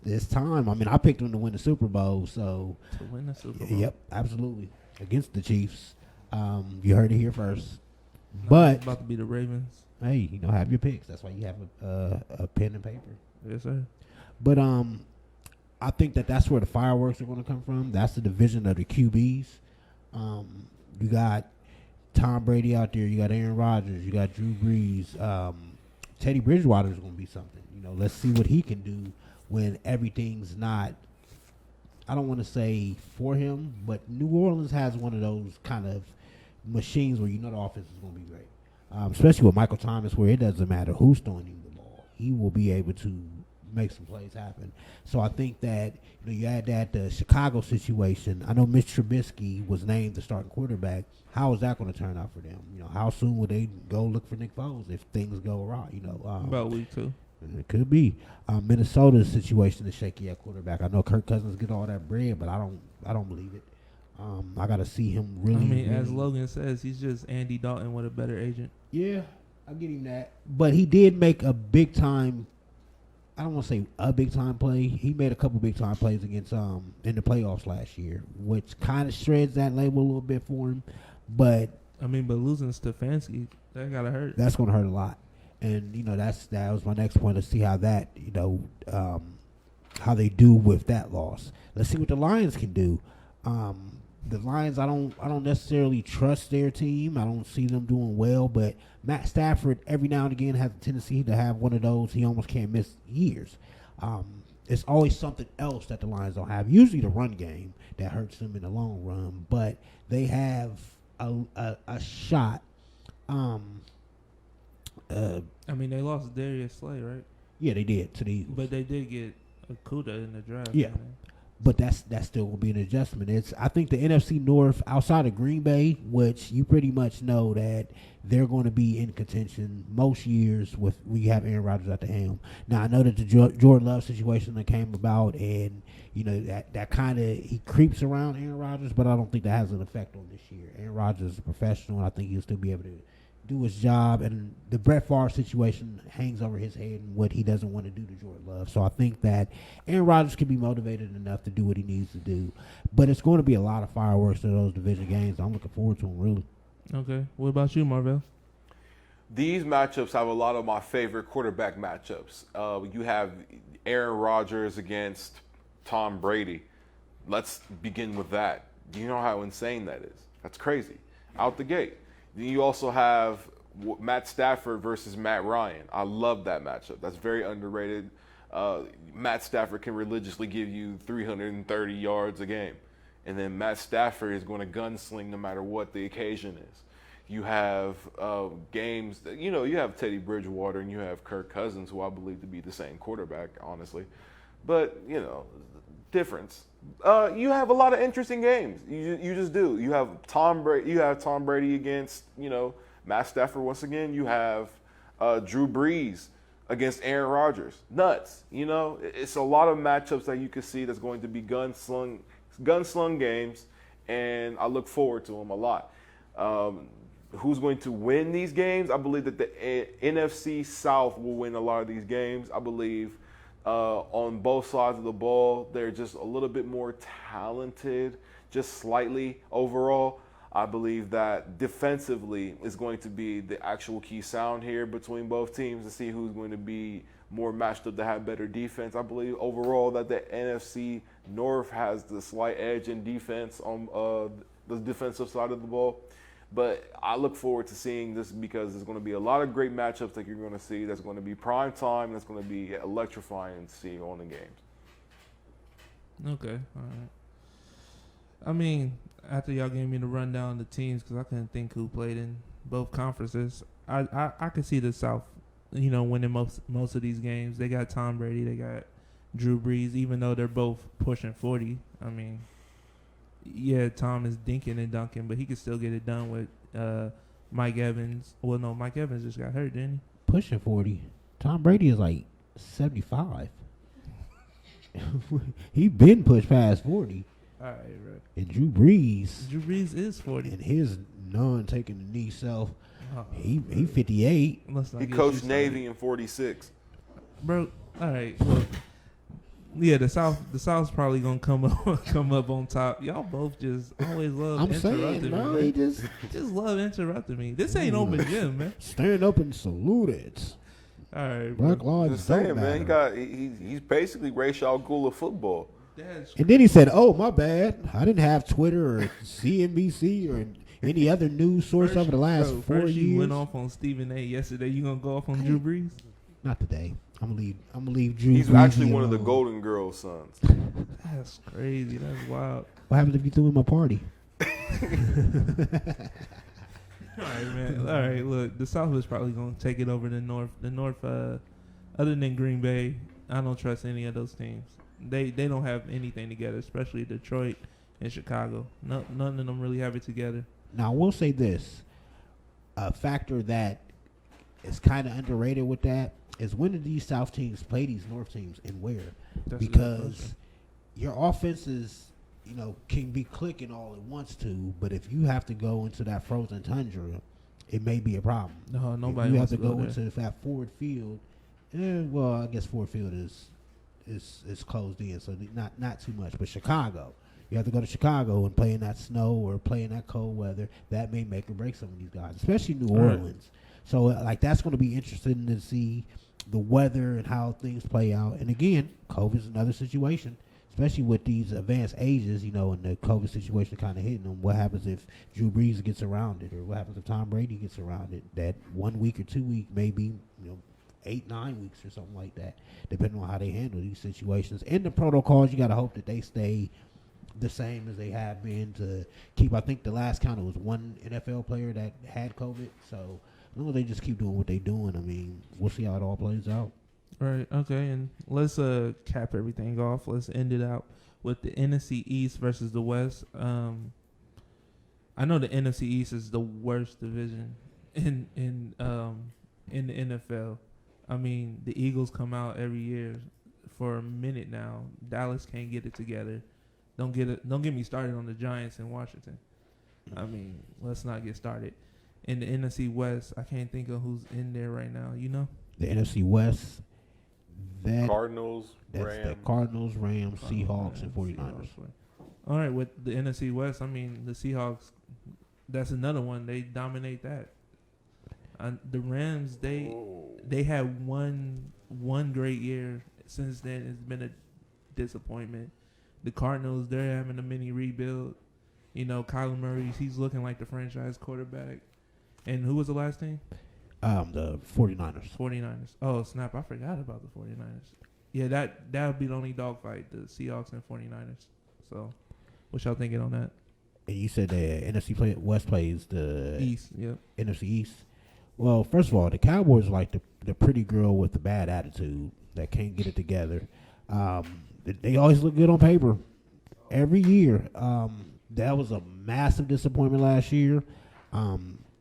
It's time. I mean, I picked them to win the Super Bowl, so to win the Super Bowl. Yep, absolutely. Against the Chiefs. You heard it here first. No, but it's about to be the Ravens. Hey, have your picks. That's why you have a pen and paper. Yes, sir. But I think that's where the fireworks are going to come from. That's the division of the QBs. You got Tom Brady out there. You got Aaron Rodgers. You got Drew Brees. Teddy Bridgewater is going to be something. Let's see what he can do when everything's not, I don't want to say for him, but New Orleans has one of those kind of machines where the offense is going to be great. Especially with Michael Thomas, where it doesn't matter who's throwing him the ball. He will be able to make some plays happen. So I think that you add that the Chicago situation. I know Mitch Trubisky was named the starting quarterback. How is that going to turn out for them? How soon will they go look for Nick Foles if things go awry? About week 2. It could be. Minnesota's situation is shaky at quarterback. I know Kirk Cousins get all that bread, but I don't believe it. I got to see him really. I mean, really, as Logan says, he's just Andy Dalton with a better agent. Yeah, I get him that. But he did make a big time. I don't want to say a big time play. He made a couple big time plays against in the playoffs last year, which kind of shreds that label a little bit for him. But I mean, but losing Stefanski, that gotta hurt. That's gonna hurt a lot. And that was my next point to see how that how they do with that loss. Let's see what the Lions can do. The Lions, I don't necessarily trust their team. I don't see them doing well, but Matt Stafford every now and again has a tendency to have one of those he almost can't miss years. It's always something else that the Lions don't have. Usually the run game that hurts them in the long run, but they have a shot. I mean, they lost Darius Slay, right? Yeah, they did to the Eagles. But they did get Okuda in the draft. Yeah. But that's still going to be an adjustment. I think the NFC North, outside of Green Bay, which you pretty much know that they're going to be in contention most years with when you have Aaron Rodgers at the helm. Now, I know that the Jordan Love situation that came about, and that kind of he creeps around Aaron Rodgers, but I don't think that has an effect on this year. Aaron Rodgers is a professional, and I think he'll still be able to do his job, and the Brett Favre situation hangs over his head and what he doesn't want to do to Jordan Love. So I think that Aaron Rodgers can be motivated enough to do what he needs to do, but it's going to be a lot of fireworks in those division games. I'm looking forward to them, really. Okay. What about you, Marvell? These matchups have a lot of my favorite quarterback matchups. You have Aaron Rodgers against Tom Brady. Let's begin with that. Do you know how insane that is? That's crazy. Out the gate. Then you also have Matt Stafford versus Matt Ryan. I love that matchup. That's very underrated. Matt Stafford can religiously give you 330 yards a game. And then Matt Stafford is going to gunsling no matter what the occasion is. You have games that, you have Teddy Bridgewater and you have Kirk Cousins, who I believe to be the same quarterback, honestly. But, difference. You have a lot of interesting games. You just do. You have Tom Brady against, Matt Stafford once again. You have Drew Brees against Aaron Rodgers. Nuts. It's a lot of matchups that you can see that's going to be gunslung games, and I look forward to them a lot. Who's going to win these games? I believe that the NFC South will win a lot of these games. I believe on both sides of the ball, they're just a little bit more talented, just slightly overall. I believe that defensively is going to be the actual key sound here between both teams to see who's going to be more matched up to have better defense. I believe overall that the NFC North has the slight edge in defense on the defensive side of the ball. But I look forward to seeing this because there's going to be a lot of great matchups that you're going to see. That's going to be prime time. That's going to be electrifying to see on the games. Okay, all right. I mean, after y'all gave me the rundown of the teams, because I couldn't think who played in both conferences, I could see the South, winning most of these games. They got Tom Brady, they got Drew Brees, even though they're both pushing 40. I mean, yeah, Tom is dinking and dunking, but he can still get it done with Mike Evans. Well, no, Mike Evans just got hurt, didn't he? Pushing 40. Tom Brady is like 75. He been pushed past 40. All right, right. And Drew Brees is 40. and his non-taking the knee self, he 58. He coached Navy in 46. Bro, all right, look. Yeah, the South's probably gonna come up on top. Y'all both just always love interrupting me. He just love interrupting me. This ain't open gym, man. Stand up and salute it. All right, Black bro. lives Just saying, don't man. matter. He's basically Ray Shaw of football. And then he said, "Oh, my bad. I didn't have Twitter or CNBC or any other news source over the last 4 years." You went off on Stephen A. yesterday. You gonna go off on Drew Brees? Not today. I'm gonna leave Drew. He's Brees actually one of the alone. Golden Girls' sons. That's crazy. That's wild. What happens if you threw him a party? All right, man. All right, look, the South is probably gonna take it over the North. The North, other than Green Bay, I don't trust any of those teams. They don't have anything together, especially Detroit and Chicago. None of them really have it together. Now, I will say this. A factor that is kind of underrated with that is when do these South teams play these North teams and where? That's Because your offenses, can be clicking all it wants to, but if you have to go into that frozen tundra, it may be a problem. No, nobody If you wants have to go there. into that Ford Field. Well, I guess Ford Field is closed in, so not too much. But Chicago, you have to go to Chicago and play in that snow or play in that cold weather. That may make or break some of these guys, especially New Orleans. So, that's going to be interesting to see the weather and how things play out. And again, COVID's another situation, especially with these advanced ages, and the COVID situation kind of hitting them. What happens if Drew Brees gets around it, or what happens if Tom Brady gets around it? That 1 week or 2 week, maybe 8-9 weeks or something like that, depending on how they handle these situations. And the protocols, you got to hope that they stay the same as they have been to keep. I think the last count was one NFL player that had COVID, so as long as they just keep doing what they're doing, I mean, we'll see how it all plays out. Right. Okay. And let's cap everything off. Let's end it out with the NFC East versus the West. I know the NFC East is the worst division in the NFL. I mean, the Eagles come out every year for a minute now. Dallas can't get it together. Don't get me started on the Giants in Washington. I mean, let's not get started. In the NFC West, I can't think of who's in there right now. You know, The NFC West, Cardinals, that's Rams. the Cardinals, Rams, Seahawks, and 49ers. All right, with the NFC West, I mean the Seahawks. That's another one. They dominate that. The Rams, they had one great year. Since then, it's been a disappointment. The Cardinals, they're having a mini rebuild. You know, Kyler Murray, he's looking like the franchise quarterback. And who was the last team? The 49ers. 49ers. Oh, snap. I forgot about the 49ers. Yeah, that would be the only dogfight, the Seahawks and 49ers. So, what y'all thinking on that? And you said the NFC West plays the East, yep. NFC East. Well, first of all, the Cowboys are like the pretty girl with the bad attitude that can't get it together. They always look good on paper every year. That was a massive disappointment last year.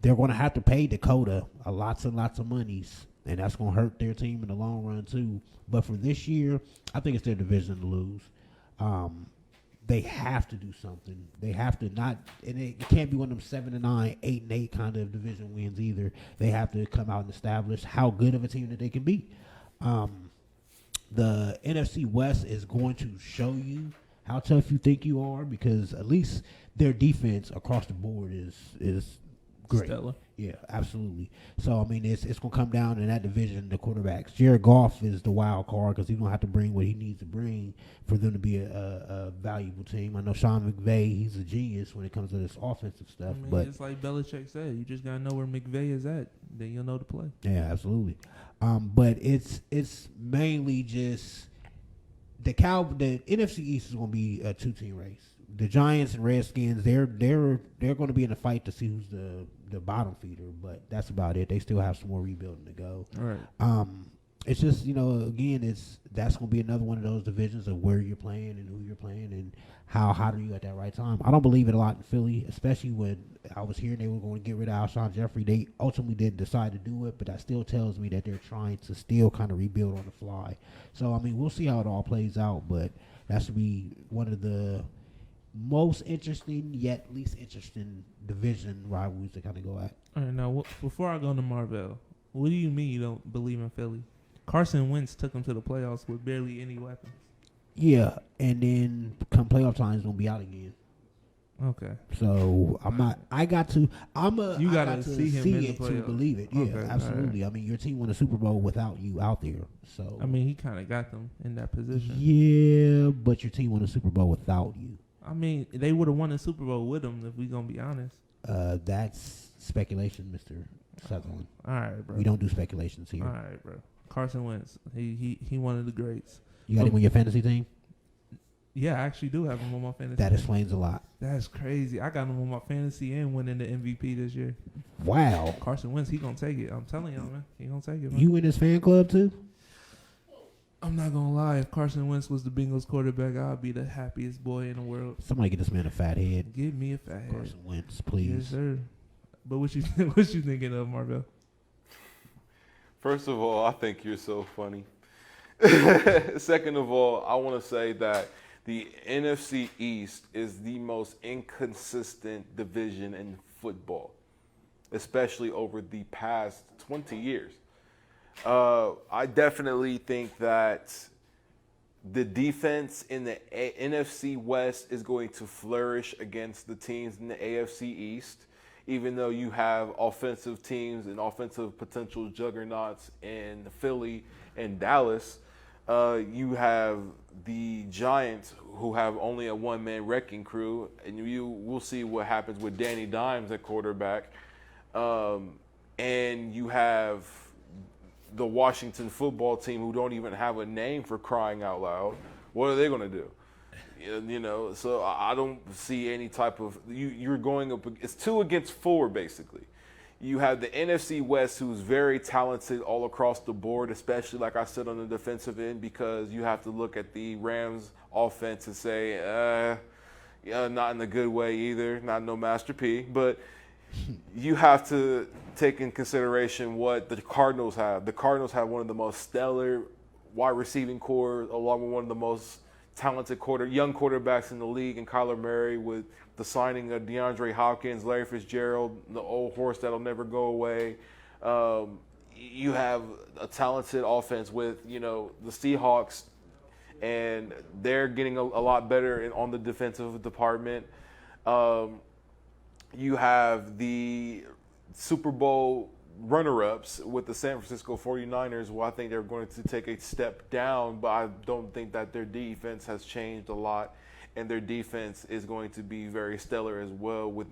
They're going to have to pay Dakota lots and lots of monies, and that's going to hurt their team in the long run too. But for this year, I think it's their division to lose. They have to do something. They have to not, and it can't be one of them 7-9, 8-8 kind of division wins either. They have to come out and establish how good of a team that they can be. The NFC West is going to show you how tough you think you are, because at least their defense across the board is great. Stellar. Yeah, absolutely. So, I mean, it's going to come down in that division, the quarterbacks. Jared Goff is the wild card because he's going to have to bring what he needs to bring for them to be a valuable team. I know Sean McVay, he's a genius when it comes to this offensive stuff. I mean, but it's like Belichick said, you just got to know where McVay is at. Then you'll know the play. Yeah, absolutely. But it's mainly just the NFC East is going to be a two-team race. The Giants and Redskins, they're going to be in a fight to see who's the bottom feeder, but that's about it. They still have some more rebuilding to go. All right. It's just, again, that's going to be another one of those divisions of where you're playing and who you're playing and how hot are you at that right time. I don't believe it a lot in Philly, especially when I was hearing they were going to get rid of Alshon Jeffrey. They ultimately didn't decide to do it, but that still tells me that they're trying to still kind of rebuild on the fly. So, I mean, we'll see how it all plays out, but that should be one of the most interesting yet least interesting division rivalries to kind of go at. All right, now, before I go to Marvell, what do you mean you don't believe in Philly? Carson Wentz took them to the playoffs with barely any weapons. Yeah, and then come playoff time, he's going to be out again. Okay. So I'm not. I got to. You got to see him in the it to playoffs. believe it. Yeah, Okay, absolutely. right. I mean, your team won a Super Bowl without you out there. So I mean, he kind of got them in that position. yeah, but your team won a Super Bowl without you. I mean, they would have won the Super Bowl with him if we gonna be honest. That's speculation, Mr. Sutherland. All right, bro. We don't do speculations here. All right, bro. Carson Wentz, he one of the greats. You got him on your fantasy team? Yeah, I actually do have him on my fantasy. That team. explains a lot. That's crazy. I got him on my fantasy and winning the MVP this year. Wow. Carson Wentz, he gonna take it. I'm telling you, man. He gonna take it, man. You in his fan club too? I'm not gonna lie. If Carson Wentz was the Bengals quarterback, I'd be the happiest boy in the world. Somebody get this man a fat head. Give me a fat head. Carson Wentz, please. Yes, sir. But what you thinking of, Marvell? First of all, I think you're so funny. Second of all, I want to say that the NFC East is the most inconsistent division in football, especially over the past 20 years. I definitely think that the defense in the NFC West is going to flourish against the teams in the AFC East, even though you have offensive teams and offensive potential juggernauts in Philly and Dallas. You have the Giants, who have only a one-man wrecking crew, and we'll see what happens with Danny Dimes at quarterback. And you have the Washington football team, who don't even have a name, for crying out loud. What are they going to do? So I don't see any type of you're going up. It's 2 against 4 basically. You have the NFC West, who's very talented all across the board, especially, like I said, on the defensive end, because you have to look at the Rams offense and say, yeah, not in a good way either, not no Master P. But you have to take in consideration what the Cardinals have. The Cardinals have one of the most stellar wide receiving core, along with one of the most talented young quarterbacks in the league, and Kyler Murray, with the signing of DeAndre Hopkins, Larry Fitzgerald, the old horse that'll never go away. You have a talented offense with, the Seahawks, and they're getting a lot better on the defensive department. You have the Super Bowl runner-ups with the San Francisco 49ers. Well, I think they're going to take a step down, but I don't think that their defense has changed a lot, and their defense is going to be very stellar as well, with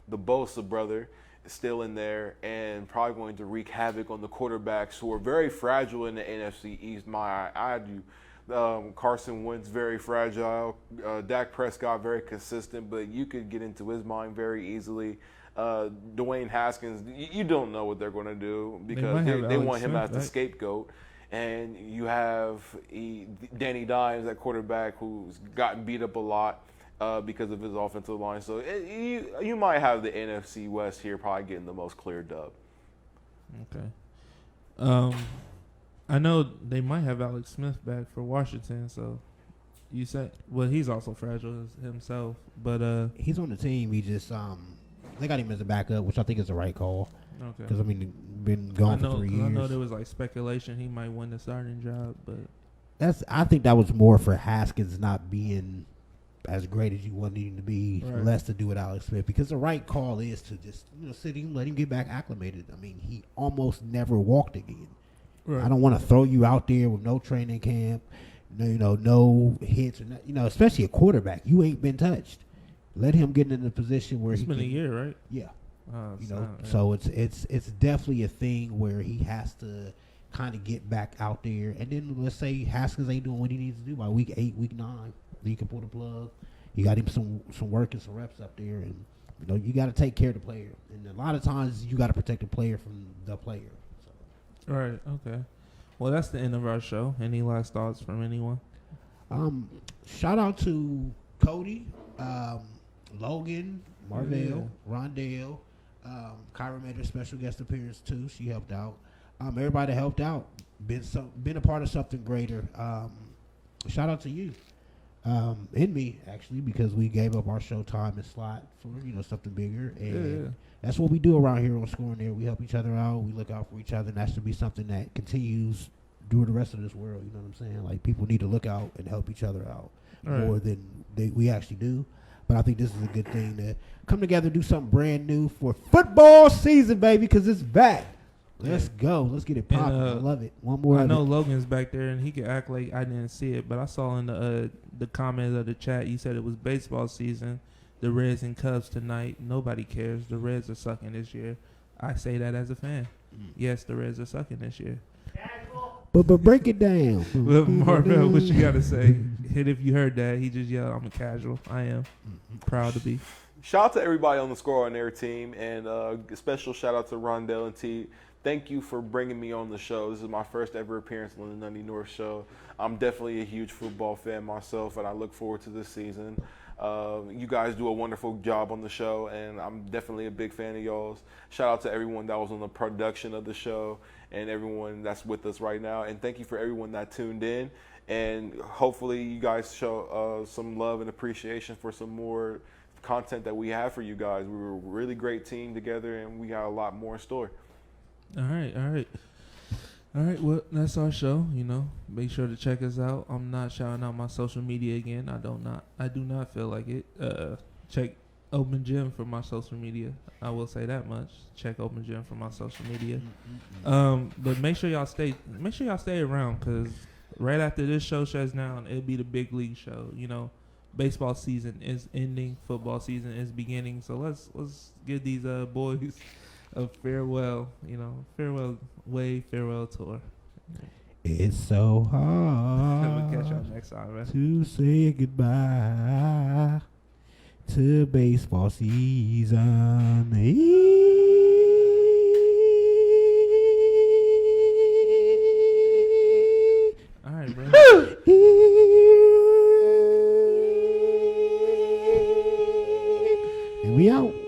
the Bosa brother still in there and probably going to wreak havoc on the quarterbacks, who are very fragile in the NFC East. I do. Carson Wentz, very fragile. Dak Prescott, very consistent, but you could get into his mind very easily. Dwayne Haskins, you don't know what they're going to do, because they want him as the scapegoat. And you have Danny Dimes at quarterback, who's gotten beat up a lot because of his offensive line. So you might have the NFC West here probably getting the most clear dub. Okay. I know they might have Alex Smith back for Washington, so you said, well, he's also fragile himself, but he's on the team. He just they got him as a backup, which I think is the right call. Okay. Because been gone for 3 years. I know there was like speculation he might win the starting job, but I think that was more for Haskins not being as great as you wanted him to be, less to do with Alex Smith. Because the right call is to just sit him, let him get back acclimated. I mean, he almost never walked again. Right. I don't want to throw you out there with no training camp, no hits, or especially a quarterback. You ain't been touched. Let him get in a position where it's been a year, right? Yeah. So it's definitely a thing where he has to kind of get back out there. And then let's say Haskins ain't doing what he needs to do by week 8, week 9. Then you can pull the plug. You got him some work and some reps up there, and you got to take care of the player. And a lot of times you got to protect the player from the player. So. Right. Okay. Well, that's the end of our show. Any last thoughts from anyone? Shout out to Cody, Logan, Marvell, Rondell. Kyra made her special guest appearance too. She helped out. Everybody that helped out, been a part of something greater. Shout out to you, and me actually, because we gave up our show time and slot for something bigger, and that's what we do around here on Scoring There. We help each other out. We look out for each other, and that should be something that continues through the rest of this world. You know what I'm saying? Like, people need to look out and help each other out more than we actually do. But I think this is a good thing to come together, do something brand new for football season, baby, because it's back. Let's go. Let's get it popping. I love it. One more. I know Logan's back there, and he can act like I didn't see it, but I saw in the comments of the chat, you said it was baseball season, the Reds and Cubs tonight. Nobody cares. The Reds are sucking this year. I say that as a fan. Yes, the Reds are sucking this year. But break it down. Marvell, what you got to say? Hit if you heard that. He just yelled, I'm a casual. I am. Proud to be. Shout out to everybody on the Score on Air team, and a special shout out to Rondell and T. Thank you for bringing me on the show. This is my first ever appearance on the Nutty North show. I'm definitely a huge football fan myself, and I look forward to this season. You guys do a wonderful job on the show, and I'm definitely a big fan of y'all's. Shout out to everyone that was on the production of the show and everyone that's with us right now. And thank you for everyone that tuned in. And hopefully you guys show some love and appreciation for some more content that we have for you guys. We were a really great team together, and we got a lot more in store. All right. Well, that's our show. Make sure to check us out. I'm not shouting out my social media again. I do not feel like it. Check Open Gym for my social media. I will say that much. Check Open Gym for my social media. But make sure y'all stay around, because right after this show shuts down, it'll be the big league show. Baseball season is ending. Football season is beginning. So let's give these boys a farewell, farewell wave, farewell tour. It's so hard we'll catch y'all next time, man. to say goodbye to baseball season. We out.